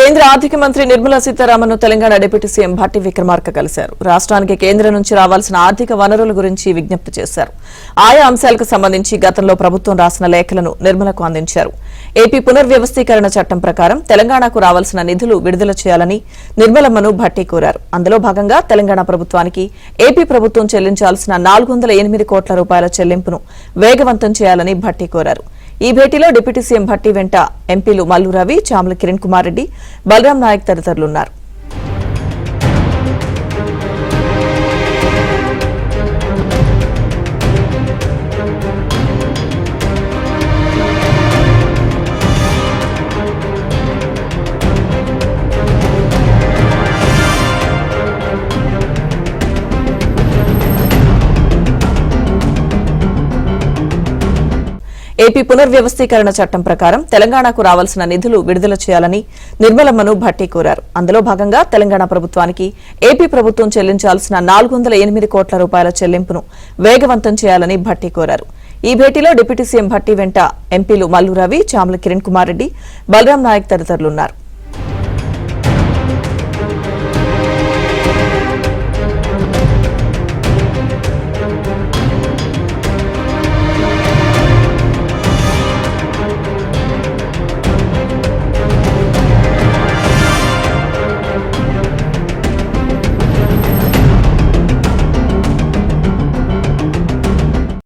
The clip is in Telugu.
కేంద్ర ఆర్థిక మంత్రి నిర్మలా సీతారామన్ తెలంగాణ డిప్యూటీ సీఎం భట్టి విక్రమార్క కలిశారు. రాష్ట్రానికి కేంద్రం నుంచి రావాల్సిన ఆర్థిక వనరుల గురించి విజ్ఞప్తి చేశారు. ఆయా అంశాలకు సంబంధించి గతంలో ప్రభుత్వం రాసిన లేఖలను నిర్మలకు అందించారు. ఏపీ పునర్వ్యవస్థీకరణ చట్టం ప్రకారం తెలంగాణకు రావాల్సిన నిధులు విడుదల చేయాలని నిర్మలమ్మను భట్టి కోరారు. అందులో భాగంగా తెలంగాణ ప్రభుత్వానికి ఏపీ ప్రభుత్వం చెల్లించాల్సిన 408 కోట్ల రూపాయల చెల్లింపును వేగవంతం చేయాలని భట్టి కోరారు. ఈ భేటీలో డిప్యూటీ సీఎం భట్టి వెంట ఎంపీలు మల్లు రవి, చామల కిరణ్ కుమార్ రెడ్డి, బలరాం నాయక్ తదితరులున్నారు. ఏపీ పునర్వ్యవస్థీకరణ చట్టం ప్రకారం తెలంగాణకు రావాల్సిన నిధులు విడుదల చేయాలని నిర్మలమ్మను భట్టి కోరారు. అందులో భాగంగా తెలంగాణ ప్రభుత్వానికి ఏపీ ప్రభుత్వం చెల్లించాల్సిన 408 కోట్ల రూపాయల చెల్లింపును వేగవంతం చేయాలని భట్టి కోరారు. ఈ భేటీలో డిప్యూటీ సీఎం భట్టి వెంట ఎంపీలు మల్లు రవి, చామల కిరణ్ కుమార్ రెడ్డి, బలరాం నాయక్ తదితరులున్నారు.